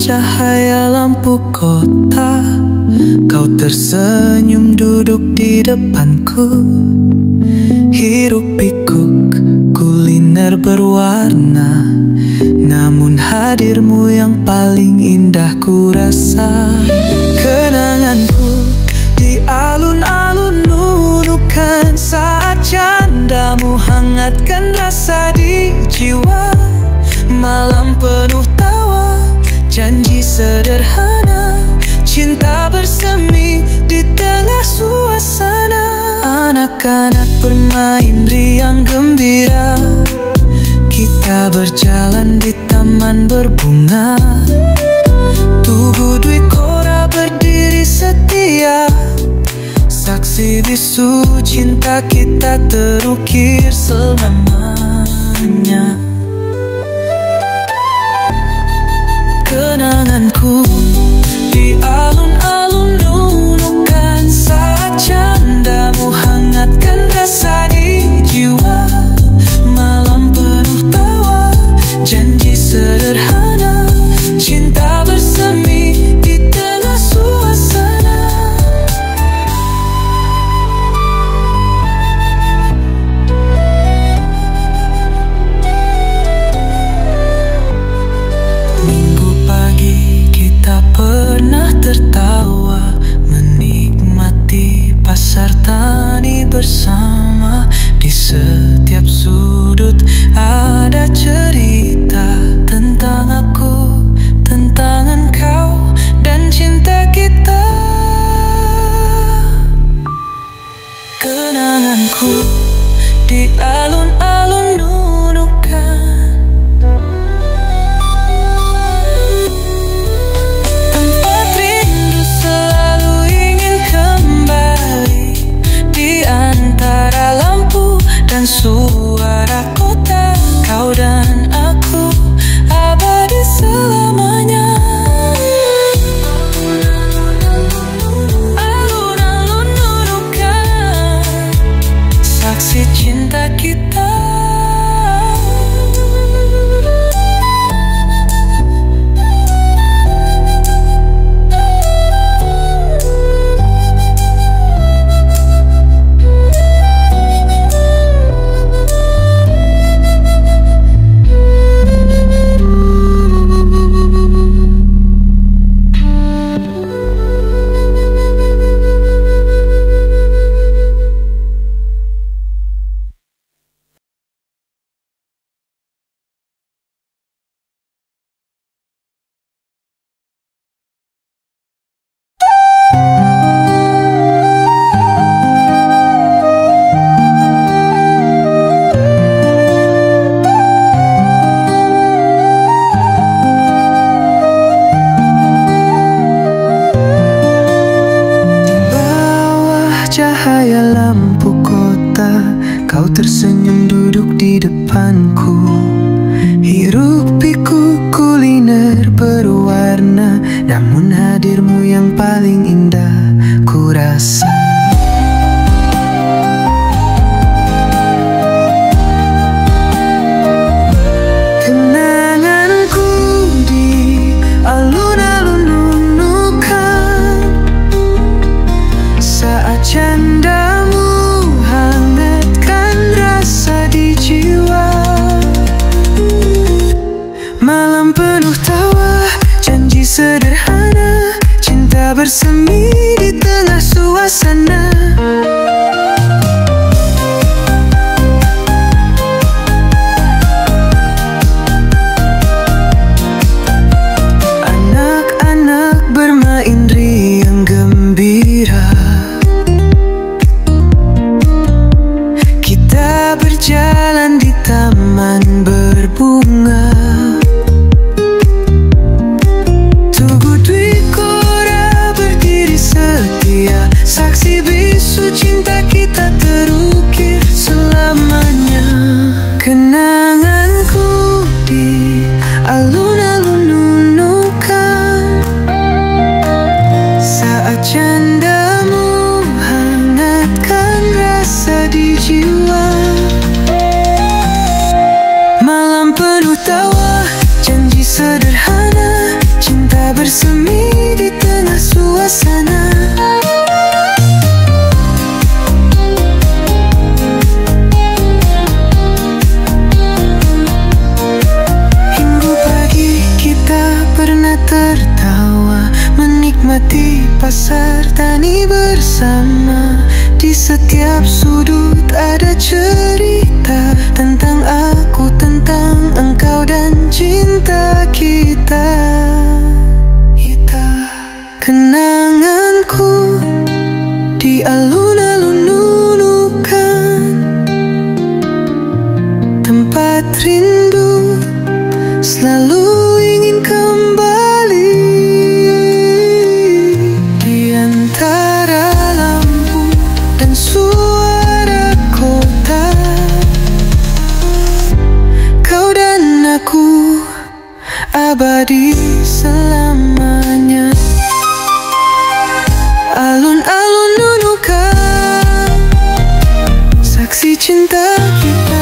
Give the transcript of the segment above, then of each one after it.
Cahaya lampu kota, kau tersenyum duduk di depanku. Hiruk pikuk kuliner berwarna, namun hadirmu yang paling indah ku rasa. Kenanganku di alun-alun nunukan saat candamu hangatkan rasa di jiwa. Malam penuh tawa, janji sederhana, cinta bersemi di tengah suasana. Anak-anak bermain riang gembira, kita berjalan di taman berbunga. Tugu Dwi Kora berdiri setia, saksi bisu cinta kita terukir selamanya. Kenanganku di alun-alun nunukan saat candamu hangatkan rasa di jiwa. Malam penuh tawa, janji sederhana, cinta bersemi di tengah suasana. Pernah tertawa menikmati pasar tani bersama. Di setiap sudut ada cerita tentang aku, tentang engkau dan cinta kita. Kenanganku di alun-alun nunukan, antara lampu dan suara kota. Kau dan aku abadi selamanya. Alun-alun nunukan saksi cinta kita. Cahaya lampu kota, kau tersenyum duduk di depanku. Hiruk pikuk kuliner berwarna, namun hadirmu yang paling indah ku rasa. Kenanganku di alun-alun nunukan saat candamu hangatkan rasa di jiwa. Malam penuh tawa, janji sederhana, cinta bersemi di tengah suasana. Anak-anak bermain riang gembira, kita berjalan di taman berbunga. Tugu Dwi Kora berdiri setia, saksi bisu bersemi di tengah suasana. Hingga pagi kita pernah tertawa, menikmati pasar tani bersama. Di setiap sudut ada cerita tentang aku, tentang engkau dan cinta kita. Kenanganku di alun-alun Nunukan, tempat rindu selalu ingin kembali. Di antara lampu dan suara kota, kau dan aku abadi selamanya. Alun-alun Nunukan, saksi cinta kita.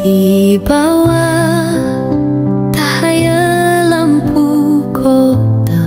Di bawah cahaya lampu kota,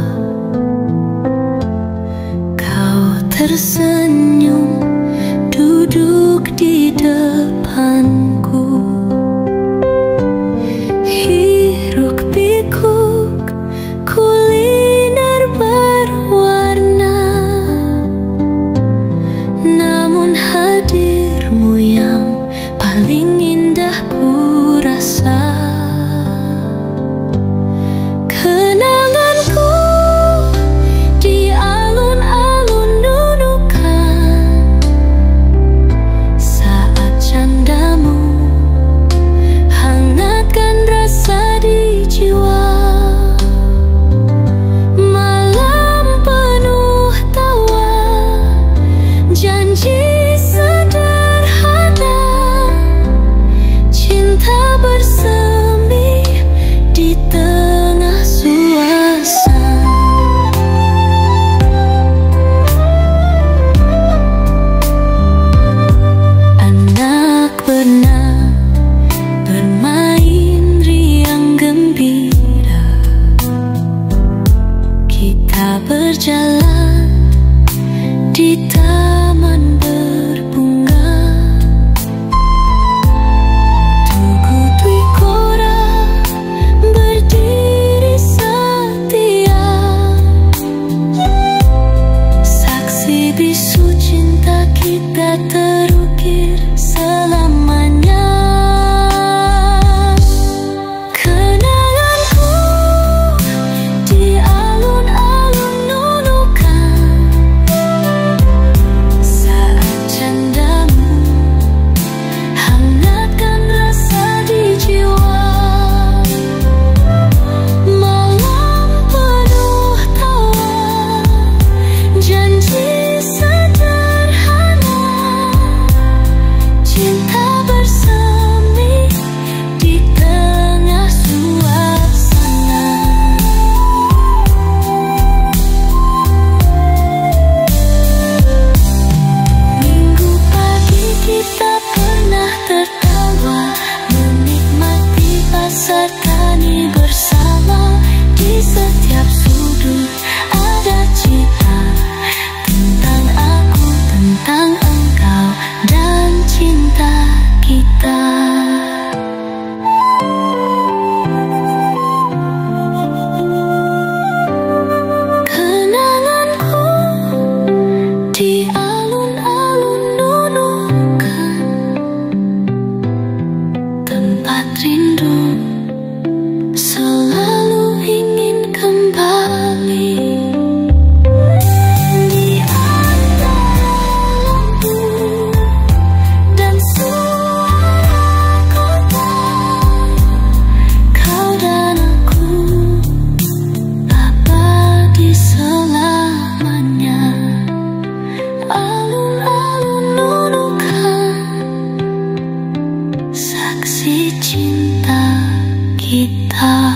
kita.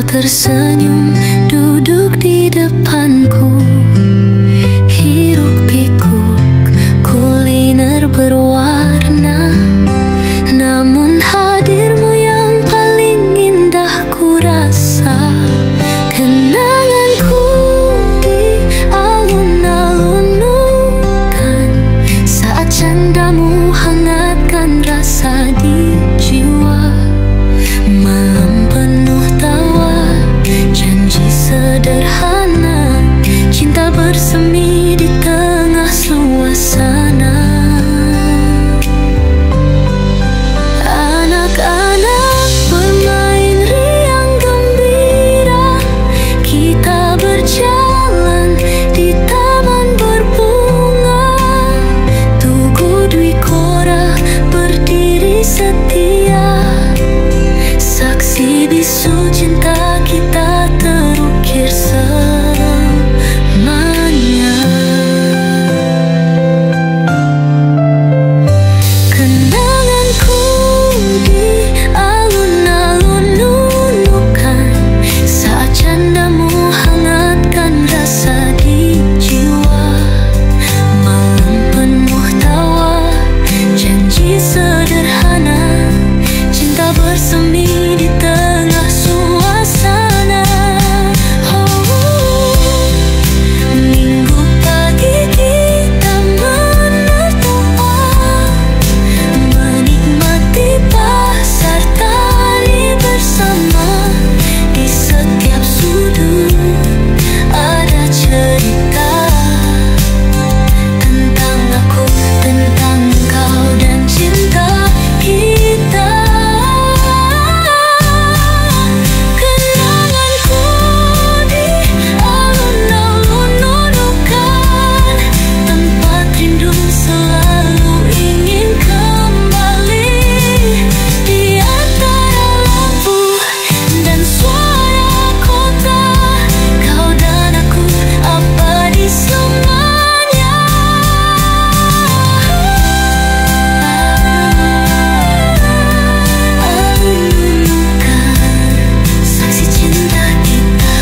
Tersenyum duduk di depanku, hiruk pikuk kuliner berwarna. Namun hadirmu yang paling indah ku rasa. Kenanganku di alun-alun-alun saat candamu hangatkan rasa di jiwa. Malam penuh tawa, janji sederhana, cinta bersemi di tengah suasana. Anak-anak bermain riang gembira, kita berjalan di taman berbunga. Tugu Dwi Kora berdiri setia, saksi bisu cinta kita terukir selamanya. Kenanganku di alun-alun nunukan saat candamu hangatkan rasa di jiwa. Malam penuh tawa, janji sederhana, cinta bersemi di tengah suasana. Minggu pagi kita menertawa, menikmati pasar tani bersama. Di setiap sudut ada cerita tentang aku, tentang kau dan cinta kita. Kenanganku di alun-alun nunukan, tempat rindu selalu ingin kembali. Di antara lampu dan suara kota, kau dan aku abadi selamanya. Alun-alun saksi cinta kita.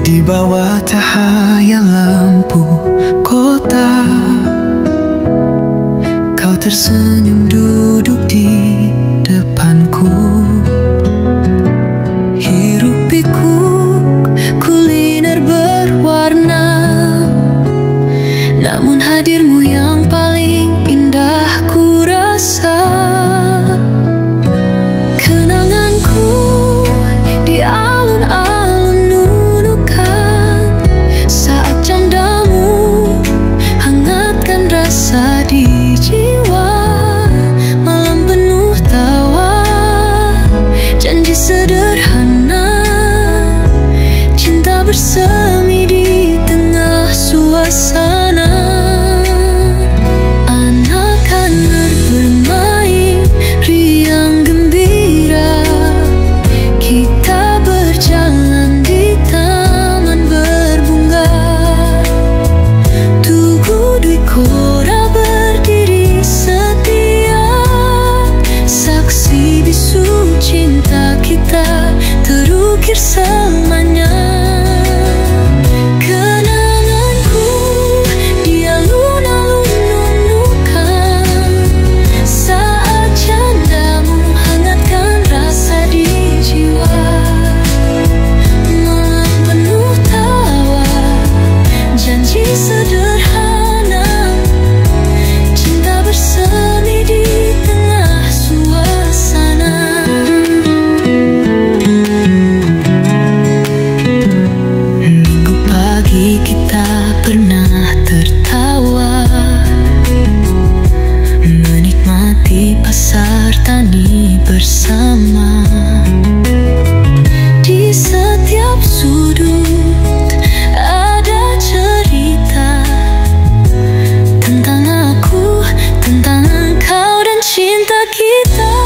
Di bawah cahaya lampu kota, kau tersenyum duduk di depanku. Hiruk pikuk kuliner berwarna, namun hadirmu yang paling indah ku rasa. Kenanganku di alun-alun nunukan saat candamu hangatkan rasa di jiwa. berakhir selamanya. Kenanganku di alun-alun nunukan saat candamu hangatkan rasa di jiwa. Malam penuh tawa, janji sederhana, cinta bersemi di tengah suasana. Minggu pagi kita pernah tertawa, menikmati pasar tani bersama. Di setiap sudut ada cerita tentang aku, tentang engkau dan cinta kita.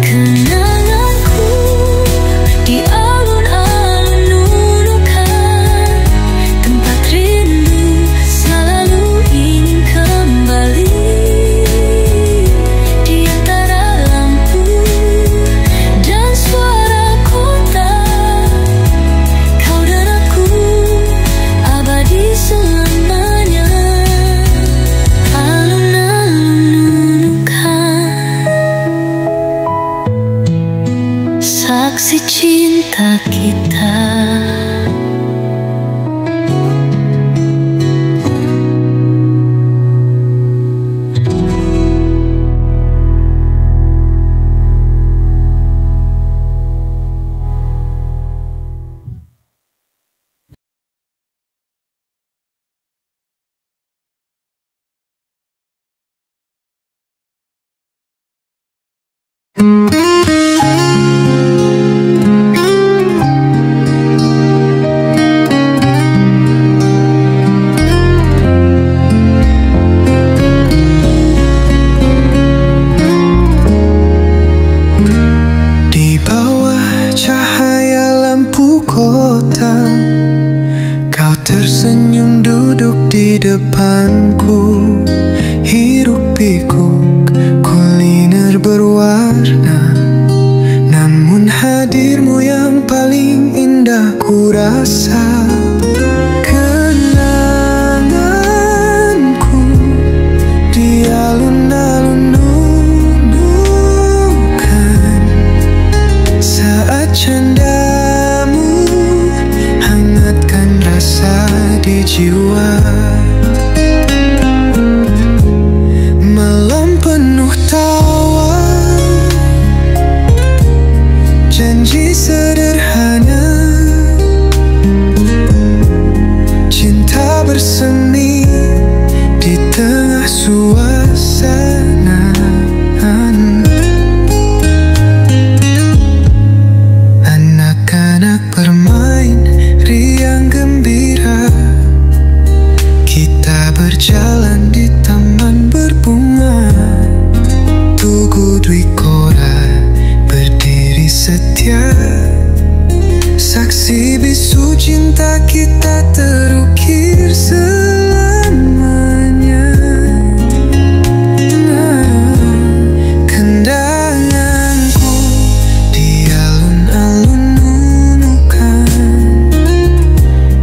Kenanganku di alun-alun nunukan tempat rindu selalu ingin kembali. Di antara lampu dan suara kota, kau dan aku abadi selamanya. Alun-alun nunukan, saksi cinta kita. Di bawah cahaya lampu kota, kau tersenyum duduk di depanku. Hiruk pikuk kuliner berwarna, namun hadirmu yang paling indah ku rasa. Kenanganku di alun-alun nunukan saat candamu hangatkan rasa di jiwa. Malam penuh tawa, janji sederhana, cinta bersemi di tengah suasana. Anak-anak bermain riang gembira, kita berjalan di taman berbunga. Tugu Dwi Kora berdiri setia, saksi bisu cinta kita terukir selamanya. Kenanganku di alun-alun nunukan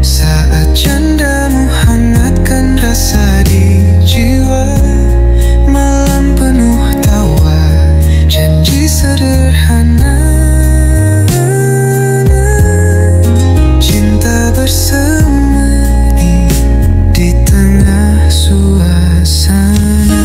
saat candamu hangatkan rasa di jiwa. Malam penuh tawa, janji sederhana, cinta bersemi di tengah suasana.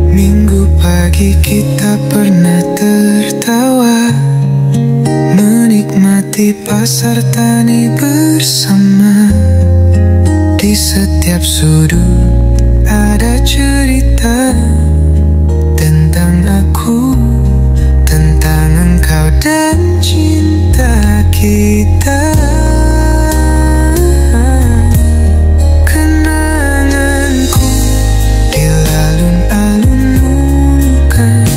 Minggu pagi kita pernah tertawa, menikmati pasar tani bersama. Di setiap sudut ada cerita tentang aku, tentang engkau dan cinta kita. Kenanganku di alun-alun nunukan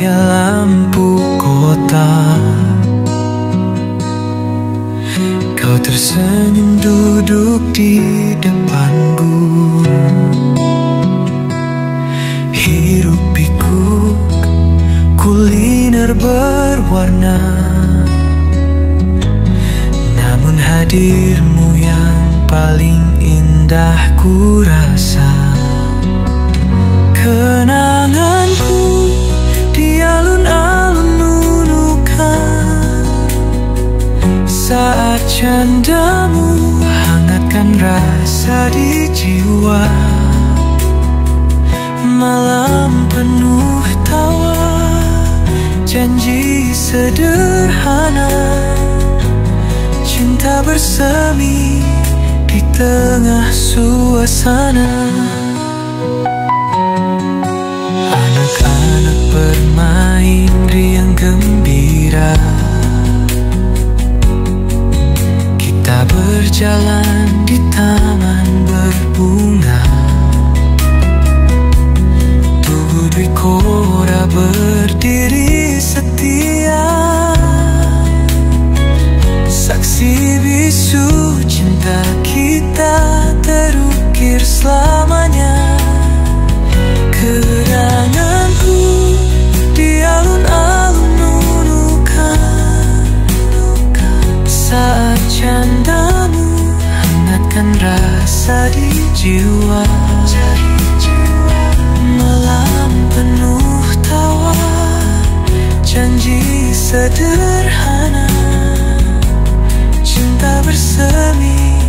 cahaya lampu kota. Kau tersenyum duduk di depanku, hirup pikuk kuliner berwarna. Namun hadirmu yang paling indah ku rasa. Kenanganku di alun-alun Nunukan, saat candamu hangatkan rasa di jiwa. Malam penuh tawa, janji sederhana, cinta bersemi di tengah suasana. Anak-anak bermain riang gembira, kita berjalan di taman berbunga. Tugu Dwi Kora berdiri setia, saksi bisu cinta kita terukir selamanya. Kenanganku di alun-alun Nunukan, saat candamu hangatkan rasa di jiwa. Malam penuh tawa, janji sederhana, cinta bersemi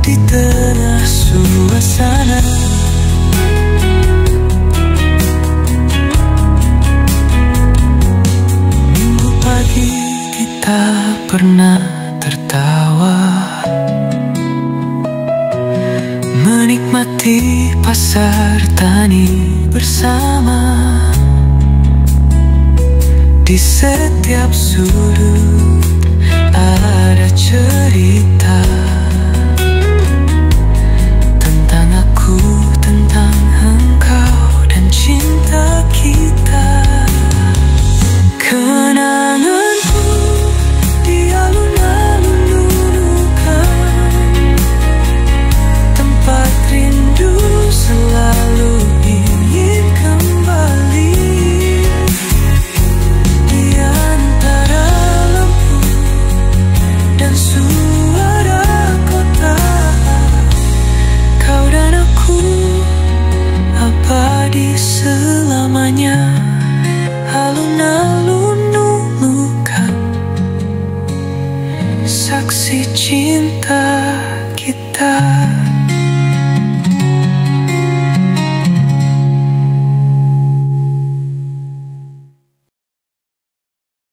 di tengah suasana. Minggu pagi kita pernah tertawa, menikmati pasar tani bersama. Di setiap sudut ada cerita tentang aku, tentang engkau dan cinta kita. Kenanganku di alun-alun Nunukan, tempat rindu selalu ingin kembali. Di antara lampu dan suara kota, kau dan aku abadi selamanya. Alun-alun Nunukan, saksi cinta kita.